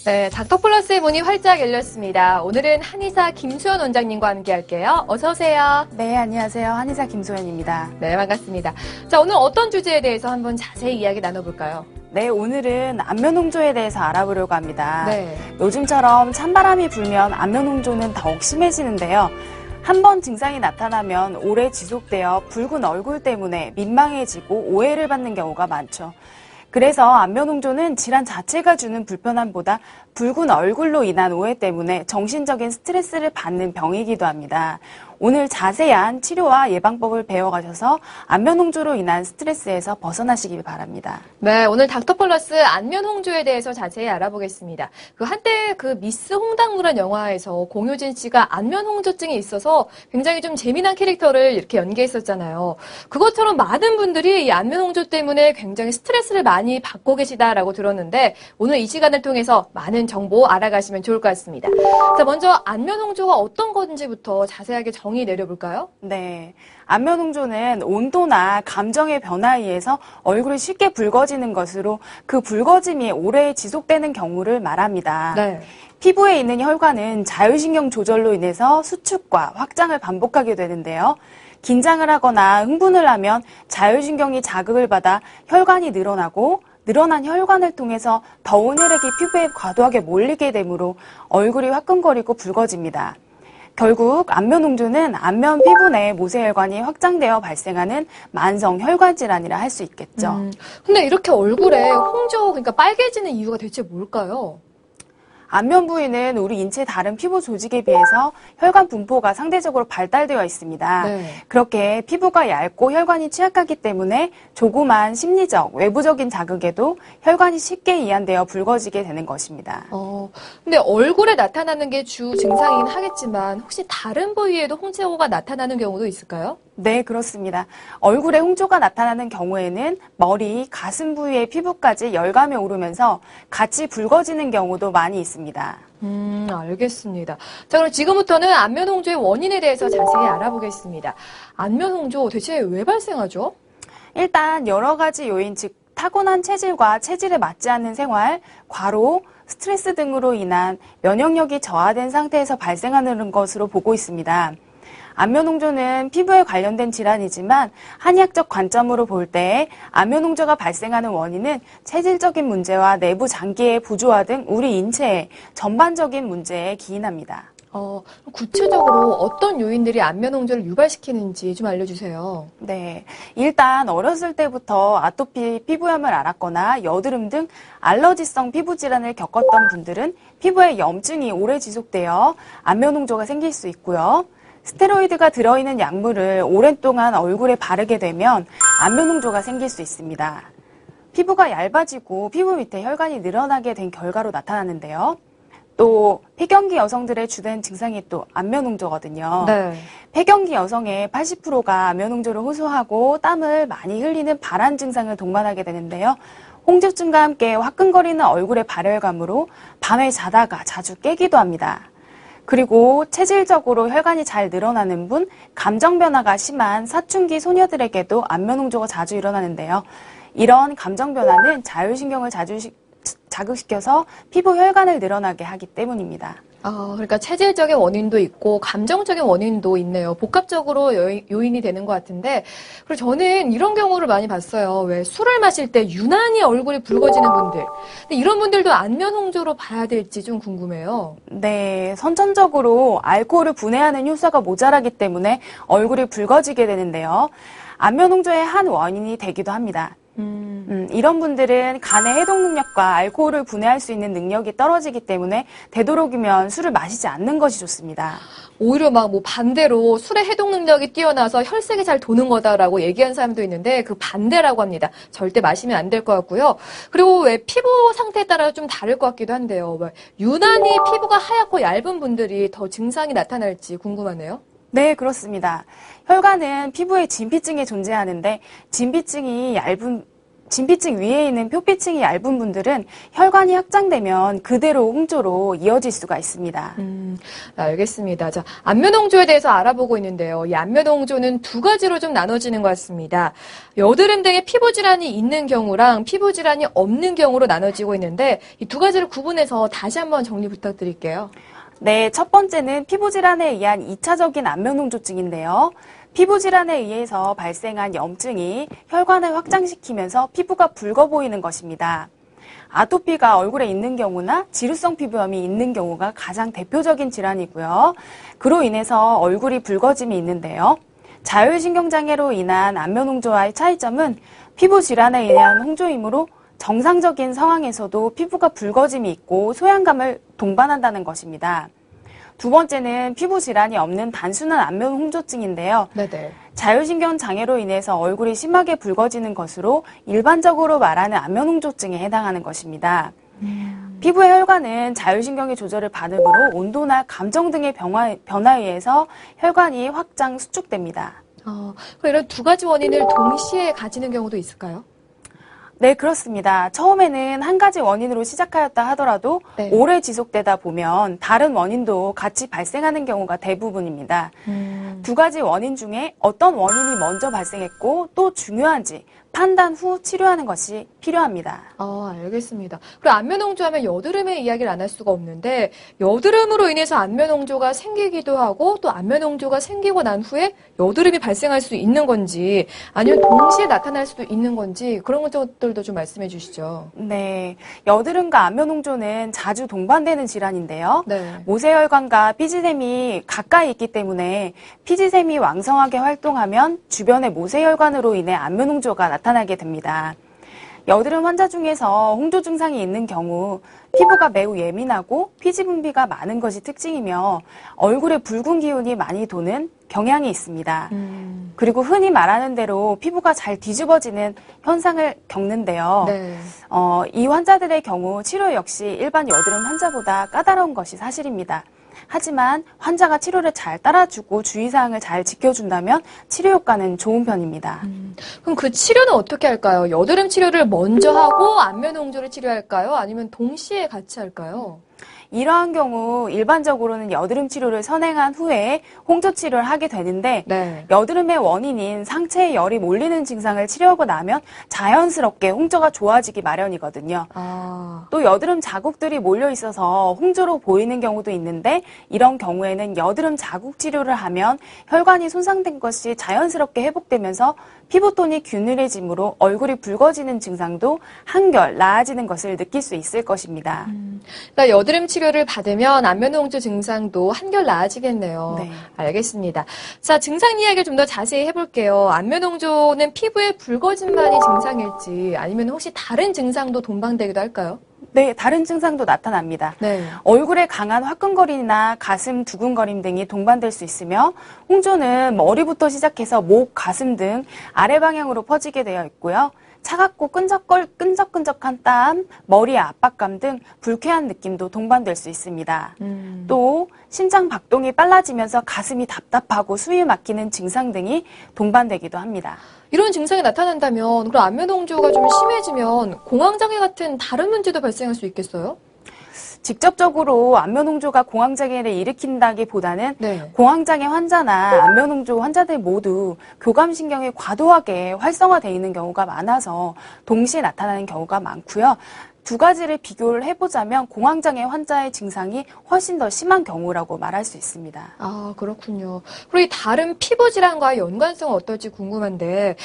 네, 닥터플러스의 문이 활짝 열렸습니다. 오늘은 한의사 김소연 원장님과 함께 할게요. 어서 오세요. 네, 안녕하세요. 한의사 김소연입니다. 네, 반갑습니다. 자, 오늘 어떤 주제에 대해서 한번 자세히 이야기 나눠볼까요? 네, 오늘은 안면홍조에 대해서 알아보려고 합니다. 네. 요즘처럼 찬바람이 불면 안면홍조는 더욱 심해지는데요. 한 번 증상이 나타나면 오래 지속되어 붉은 얼굴 때문에 민망해지고 오해를 받는 경우가 많죠. 그래서 안면홍조는 질환 자체가 주는 불편함보다 붉은 얼굴로 인한 오해 때문에 정신적인 스트레스를 받는 병이기도 합니다. 오늘 자세한 치료와 예방법을 배워가셔서 안면홍조로 인한 스트레스에서 벗어나시길 바랍니다. 네, 오늘 닥터플러스 안면홍조에 대해서 자세히 알아보겠습니다. 한때 미스 홍당무란 영화에서 공효진 씨가 안면홍조증이 있어서 굉장히 좀 재미난 캐릭터를 이렇게 연기했었잖아요. 그것처럼 많은 분들이 이 안면홍조 때문에 굉장히 스트레스를 많이 받고 계시다라고 들었는데 오늘 이 시간을 통해서 많은 정보 알아가시면 좋을 것 같습니다. 자, 먼저 안면홍조가 어떤 건지부터 자세하게 정의 내려볼까요? 네. 안면홍조는 온도나 감정의 변화에 의해서 얼굴이 쉽게 붉어지는 것으로 그 붉어짐이 오래 지속되는 경우를 말합니다. 네. 피부에 있는 혈관은 자율신경 조절로 인해서 수축과 확장을 반복하게 되는데요. 긴장을 하거나 흥분을 하면 자율신경이 자극을 받아 혈관이 늘어나고 늘어난 혈관을 통해서 더운 혈액이 피부에 과도하게 몰리게 되므로 얼굴이 화끈거리고 붉어집니다. 결국 안면홍조는 안면 피부 내 모세혈관이 확장되어 발생하는 만성 혈관 질환이라 할 수 있겠죠. 근데 이렇게 얼굴에 홍조, 그러니까 빨개지는 이유가 대체 뭘까요? 안면 부위는 우리 인체 다른 피부 조직에 비해서 혈관 분포가 상대적으로 발달되어 있습니다. 네. 그렇게 피부가 얇고 혈관이 취약하기 때문에 조그만 심리적, 외부적인 자극에도 혈관이 쉽게 이완되어 붉어지게 되는 것입니다. 근데 얼굴에 나타나는 게 주 증상이긴 하겠지만 혹시 다른 부위에도 홍조가 나타나는 경우도 있을까요? 네, 그렇습니다. 얼굴에 홍조가 나타나는 경우에는 머리, 가슴 부위의 피부까지 열감이 오르면서 같이 붉어지는 경우도 많이 있습니다. 알겠습니다. 자, 그럼 지금부터는 안면홍조의 원인에 대해서 자세히 알아보겠습니다. 안면홍조 대체 왜 발생하죠? 일단 여러 가지 요인, 즉 타고난 체질과 체질에 맞지 않는 생활, 과로, 스트레스 등으로 인한 면역력이 저하된 상태에서 발생하는 것으로 보고 있습니다. 안면홍조는 피부에 관련된 질환이지만 한의학적 관점으로 볼 때 안면홍조가 발생하는 원인은 체질적인 문제와 내부 장기의 부조화 등 우리 인체의 전반적인 문제에 기인합니다. 구체적으로 어떤 요인들이 안면홍조를 유발시키는지 좀 알려주세요. 네, 일단 어렸을 때부터 아토피 피부염을 앓았거나 여드름 등 알러지성 피부 질환을 겪었던 분들은 피부에 염증이 오래 지속되어 안면홍조가 생길 수 있고요. 스테로이드가 들어있는 약물을 오랜 동안 얼굴에 바르게 되면 안면홍조가 생길 수 있습니다. 피부가 얇아지고 피부 밑에 혈관이 늘어나게 된 결과로 나타나는데요. 또 폐경기 여성들의 주된 증상이 또 안면홍조거든요. 네. 폐경기 여성의 80%가 안면홍조를 호소하고 땀을 많이 흘리는 발한 증상을 동반하게 되는데요. 홍조증과 함께 화끈거리는 얼굴의 발열감으로 밤에 자다가 자주 깨기도 합니다. 그리고 체질적으로 혈관이 잘 늘어나는 분, 감정 변화가 심한 사춘기 소녀들에게도 안면홍조가 자주 일어나는데요. 이런 감정 변화는 자율신경을 자극시켜서 피부 혈관을 늘어나게 하기 때문입니다. 그러니까 체질적인 원인도 있고 감정적인 원인도 있네요. 복합적으로 요인이 되는 것 같은데, 그리고 저는 이런 경우를 많이 봤어요. 왜 술을 마실 때 유난히 얼굴이 붉어지는 분들. 근데 이런 분들도 안면홍조로 봐야 될지 좀 궁금해요. 네, 선천적으로 알코올을 분해하는 효소가 모자라기 때문에 얼굴이 붉어지게 되는데요. 안면홍조의 한 원인이 되기도 합니다. 이런 분들은 간의 해독 능력과 알코올을 분해할 수 있는 능력이 떨어지기 때문에 되도록이면 술을 마시지 않는 것이 좋습니다. 오히려 반대로 술의 해독 능력이 뛰어나서 혈색이 잘 도는 거다라고 얘기하는 사람도 있는데 그 반대라고 합니다. 절대 마시면 안 될 것 같고요. 그리고 왜 피부 상태에 따라 좀 다를 것 같기도 한데요. 유난히 피부가 하얗고 얇은 분들이 더 증상이 나타날지 궁금하네요. 네, 그렇습니다. 혈관은 피부에 진피층이 존재하는데 진피층이 얇은 진피층 위에 있는 표피층이 얇은 분들은 혈관이 확장되면 그대로 홍조로 이어질 수가 있습니다. 알겠습니다. 자, 안면홍조에 대해서 알아보고 있는데요. 이 안면홍조는 두 가지로 좀 나눠지는 것 같습니다. 여드름 등의 피부 질환이 있는 경우랑 피부 질환이 없는 경우로 나눠지고 있는데 이 두 가지를 구분해서 다시 한번 정리 부탁드릴게요. 네, 첫 번째는 피부 질환에 의한 2차적인 안면홍조증인데요. 피부 질환에 의해서 발생한 염증이 혈관을 확장시키면서 피부가 붉어 보이는 것입니다. 아토피가 얼굴에 있는 경우나 지루성 피부염이 있는 경우가 가장 대표적인 질환이고요. 그로 인해서 얼굴이 붉어짐이 있는데요. 자율신경장애로 인한 안면홍조와의 차이점은 피부 질환에 의한 홍조이므로 정상적인 상황에서도 피부가 붉어짐이 있고 소양감을 동반한다는 것입니다. 두 번째는 피부 질환이 없는 단순한 안면 홍조증인데요. 네네. 자율신경 장애로 인해서 얼굴이 심하게 붉어지는 것으로 일반적으로 말하는 안면 홍조증에 해당하는 것입니다. 피부의 혈관은 자율신경의 조절을 받으므로 온도나 감정 등의 변화에 의해서 혈관이 확장, 수축됩니다. 그럼 이런 두 가지 원인을 동시에 가지는 경우도 있을까요? 네, 그렇습니다. 처음에는 한 가지 원인으로 시작하였다 하더라도 네. 오래 지속되다 보면 다른 원인도 같이 발생하는 경우가 대부분입니다. 두 가지 원인 중에 어떤 원인이 먼저 발생했고 또 중요한지 판단 후 치료하는 것이 필요합니다. 알겠습니다. 그리고 안면홍조 하면 여드름의 이야기를 안 할 수가 없는데 여드름으로 인해서 안면홍조가 생기기도 하고 또 안면홍조가 생기고 난 후에 여드름이 발생할 수 있는 건지 아니면 동시에 나타날 수도 있는 건지 그런 것들도 좀 말씀해 주시죠. 네, 여드름과 안면홍조는 자주 동반되는 질환인데요. 네. 모세혈관과 피지샘이 가까이 있기 때문에 피지샘이 왕성하게 활동하면 주변의 모세혈관으로 인해 안면홍조가 나타나게 됩니다. 여드름 환자 중에서 홍조 증상이 있는 경우 피부가 매우 예민하고 피지 분비가 많은 것이 특징이며 얼굴에 붉은 기운이 많이 도는 경향이 있습니다. 그리고 흔히 말하는 대로 피부가 잘 뒤집어지는 현상을 겪는데요. 네. 이 환자들의 경우 치료 역시 일반 여드름 환자보다 까다로운 것이 사실입니다. 하지만 환자가 치료를 잘 따라주고 주의사항을 잘 지켜준다면 치료 효과는 좋은 편입니다. 그럼 그 치료는 어떻게 할까요? 여드름 치료를 먼저 하고 안면홍조를 치료할까요? 아니면 동시에 같이 할까요? 이러한 경우 일반적으로는 여드름 치료를 선행한 후에 홍조 치료를 하게 되는데 네. 여드름의 원인인 상체에 열이 몰리는 증상을 치료하고 나면 자연스럽게 홍조가 좋아지기 마련이거든요. 또 여드름 자국들이 몰려 있어서 홍조로 보이는 경우도 있는데 이런 경우에는 여드름 자국 치료를 하면 혈관이 손상된 것이 자연스럽게 회복되면서 피부톤이 균일해지므로 얼굴이 붉어지는 증상도 한결 나아지는 것을 느낄 수 있을 것입니다. 그러니까 여드름 치료를 받으면 안면홍조 증상도 한결 나아지겠네요. 네. 알겠습니다. 자, 증상 이야기를 좀 더 자세히 해볼게요. 안면홍조는 피부의 붉어짐만이 증상일지 아니면 혹시 다른 증상도 동반되기도 할까요? 네, 다른 증상도 나타납니다. 네. 얼굴에 강한 화끈거림이나 가슴 두근거림 등이 동반될 수 있으며 홍조는 머리부터 시작해서 목, 가슴 등 아래 방향으로 퍼지게 되어 있고요. 차갑고 끈적끈적한 땀, 머리의 압박감 등 불쾌한 느낌도 동반될 수 있습니다. 또 심장 박동이 빨라지면서 가슴이 답답하고 숨이 막히는 증상 등이 동반되기도 합니다. 이런 증상이 나타난다면 그럼 안면홍조가 좀 심해지면 공황장애 같은 다른 문제도 발생할 수 있겠어요? 직접적으로 안면홍조가 공황장애를 일으킨다기보다는 네. 공황장애 환자나 안면홍조 환자들 모두 교감신경이 과도하게 활성화되어 있는 경우가 많아서 동시에 나타나는 경우가 많고요. 두 가지를 비교를 해보자면 공황장애 환자의 증상이 훨씬 더 심한 경우라고 말할 수 있습니다. 그렇군요. 그리고 이 다른 피부 질환과의 연관성은 어떨지 궁금한데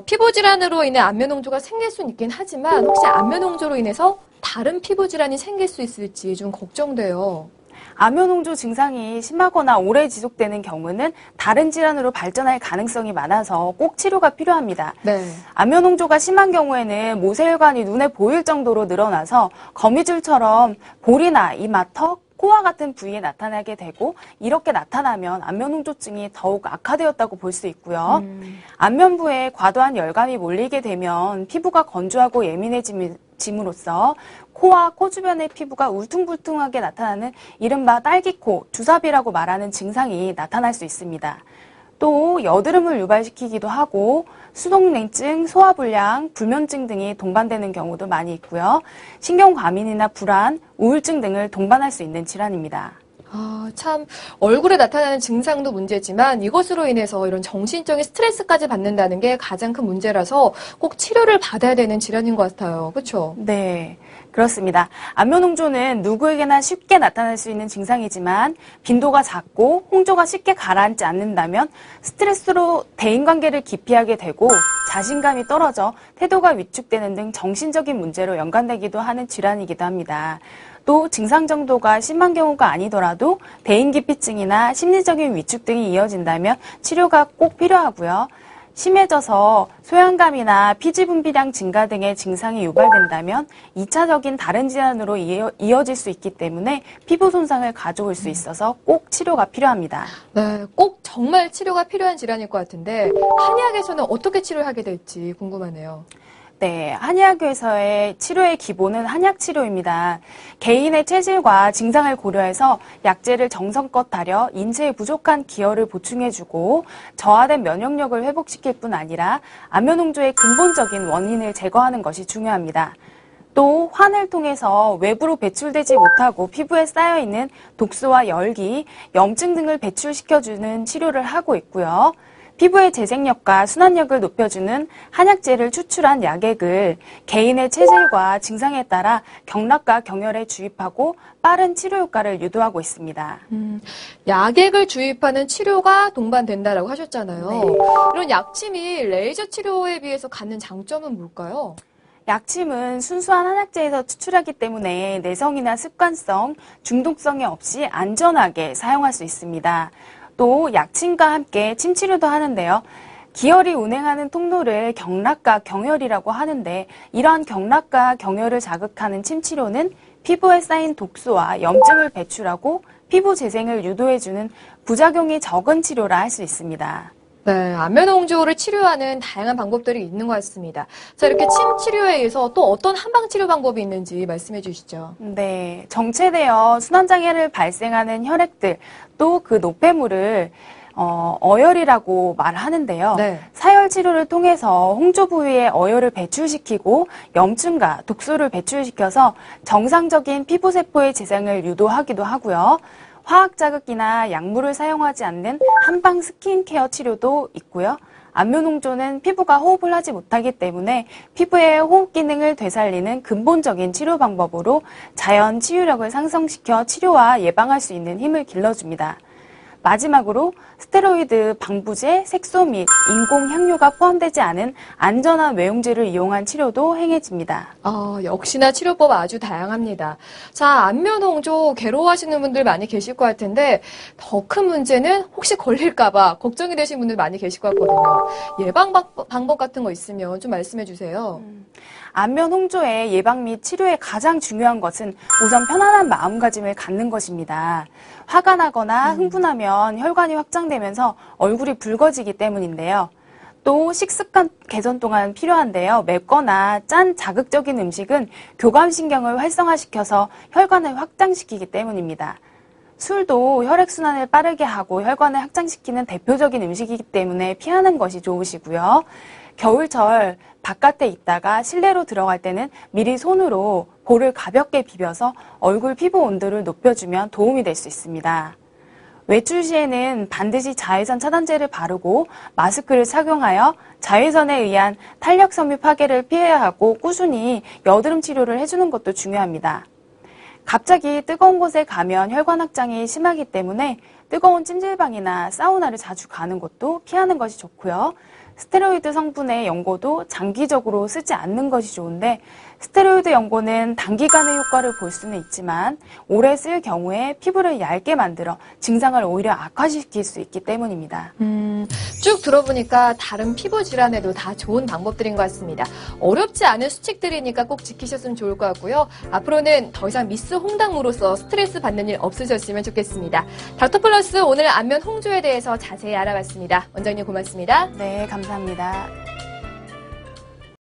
피부 질환으로 인해 안면홍조가 생길 수는 있긴 하지만 혹시 안면홍조로 인해서 다른 피부 질환이 생길 수 있을지 좀 걱정돼요. 안면홍조 증상이 심하거나 오래 지속되는 경우는 다른 질환으로 발전할 가능성이 많아서 꼭 치료가 필요합니다. 네. 안면홍조가 심한 경우에는 모세혈관이 눈에 보일 정도로 늘어나서 거미줄처럼 볼이나 이마, 턱, 코와 같은 부위에 나타나게 되고 이렇게 나타나면 안면홍조증이 더욱 악화되었다고 볼 수 있고요. 안면부에 과도한 열감이 몰리게 되면 피부가 건조하고 예민해짐으로써 코와 코 주변의 피부가 울퉁불퉁하게 나타나는 이른바 딸기코, 주사비라고 말하는 증상이 나타날 수 있습니다. 또 여드름을 유발시키기도 하고 수족냉증, 소화불량, 불면증 등이 동반되는 경우도 많이 있고요. 신경과민이나 불안, 우울증 등을 동반할 수 있는 질환입니다. 참 얼굴에 나타나는 증상도 문제지만 이것으로 인해서 이런 정신적인 스트레스까지 받는다는 게 가장 큰 문제라서 꼭 치료를 받아야 되는 질환인 것 같아요. 그렇죠? 네, 그렇습니다. 안면홍조는 누구에게나 쉽게 나타날 수 있는 증상이지만 빈도가 작고 홍조가 쉽게 가라앉지 않는다면 스트레스로 대인관계를 기피하게 되고 자신감이 떨어져 태도가 위축되는 등 정신적인 문제로 연관되기도 하는 질환이기도 합니다. 또 증상 정도가 심한 경우가 아니더라도 대인기피증이나 심리적인 위축 등이 이어진다면 치료가 꼭 필요하고요. 심해져서 소양감이나 피지 분비량 증가 등의 증상이 유발된다면 2차적인 다른 질환으로 이어질 수 있기 때문에 피부 손상을 가져올 수 있어서 꼭 치료가 필요합니다. 네, 꼭 정말 치료가 필요한 질환일 것 같은데 한의학에서는 어떻게 치료하게 될지 궁금하네요. 네, 한의학에서의 치료의 기본은 한약치료입니다. 개인의 체질과 증상을 고려해서 약재를 정성껏 다려 인체에 부족한 기혈을 보충해주고 저하된 면역력을 회복시킬 뿐 아니라 안면홍조의 근본적인 원인을 제거하는 것이 중요합니다. 또 환을 통해서 외부로 배출되지 못하고 피부에 쌓여있는 독소와 열기, 염증 등을 배출시켜주는 치료를 하고 있고요. 피부의 재생력과 순환력을 높여주는 한약재를 추출한 약액을 개인의 체질과 증상에 따라 경락과 경혈에 주입하고 빠른 치료 효과를 유도하고 있습니다. 약액을 주입하는 치료가 동반된다라고 하셨잖아요. 네. 이런 약침이 레이저 치료에 비해서 갖는 장점은 뭘까요? 약침은 순수한 한약재에서 추출하기 때문에 내성이나 습관성, 중독성이 없이 안전하게 사용할 수 있습니다. 또 약침과 함께 침치료도 하는데요. 기혈이 운행하는 통로를 경락과 경혈이라고 하는데 이러한 경락과 경혈을 자극하는 침치료는 피부에 쌓인 독소와 염증을 배출하고 피부 재생을 유도해주는 부작용이 적은 치료라 할 수 있습니다. 네, 안면홍조를 치료하는 다양한 방법들이 있는 것 같습니다. 자, 이렇게 침 치료에 의해서 또 어떤 한방 치료 방법이 있는지 말씀해 주시죠. 네, 정체되어 순환장애를 발생하는 혈액들, 또 그 노폐물을 어혈이라고 말하는데요. 네. 사열 치료를 통해서 홍조 부위에 어혈을 배출시키고 염증과 독소를 배출시켜서 정상적인 피부세포의 재생을 유도하기도 하고요. 화학 자극이나 약물을 사용하지 않는 한방 스킨케어 치료도 있고요. 안면홍조는 피부가 호흡을 하지 못하기 때문에 피부의 호흡 기능을 되살리는 근본적인 치료 방법으로 자연 치유력을 상승시켜 치료와 예방할 수 있는 힘을 길러줍니다. 마지막으로 스테로이드, 방부제, 색소 및 인공 향료가 포함되지 않은 안전한 외용제를 이용한 치료도 행해집니다. 역시나 치료법 아주 다양합니다. 자, 안면홍조 괴로워하시는 분들 많이 계실 것 같은데 더 큰 문제는 혹시 걸릴까봐 걱정이 되신 분들 많이 계실 것 같거든요. 예방 방법 같은 거 있으면 좀 말씀해 주세요. 안면홍조의 예방 및 치료에 가장 중요한 것은 우선 편안한 마음가짐을 갖는 것입니다. 화가 나거나 흥분하면 혈관이 확장되면서 얼굴이 붉어지기 때문인데요. 또 식습관 개선 또한 필요한데요. 맵거나 짠 자극적인 음식은 교감신경을 활성화시켜서 혈관을 확장시키기 때문입니다. 술도 혈액순환을 빠르게 하고 혈관을 확장시키는 대표적인 음식이기 때문에 피하는 것이 좋으시고요. 겨울철 바깥에 있다가 실내로 들어갈 때는 미리 손으로 볼을 가볍게 비벼서 얼굴 피부 온도를 높여주면 도움이 될 수 있습니다. 외출 시에는 반드시 자외선 차단제를 바르고 마스크를 착용하여 자외선에 의한 탄력 섬유 파괴를 피해야 하고 꾸준히 여드름 치료를 해주는 것도 중요합니다. 갑자기 뜨거운 곳에 가면 혈관 확장이 심하기 때문에 뜨거운 찜질방이나 사우나를 자주 가는 것도 피하는 것이 좋고요. 스테로이드 성분의 연고도 장기적으로 쓰지 않는 것이 좋은데 스테로이드 연고는 단기간의 효과를 볼 수는 있지만 오래 쓸 경우에 피부를 얇게 만들어 증상을 오히려 악화시킬 수 있기 때문입니다. 쭉 들어보니까 다른 피부 질환에도 다 좋은 방법들인 것 같습니다. 어렵지 않은 수칙들이니까 꼭 지키셨으면 좋을 것 같고요. 앞으로는 더 이상 미스 홍당무로서 스트레스 받는 일 없으셨으면 좋겠습니다. 닥터플러스 오늘 안면 홍조에 대해서 자세히 알아봤습니다. 원장님 고맙습니다. 네, 감사합니다.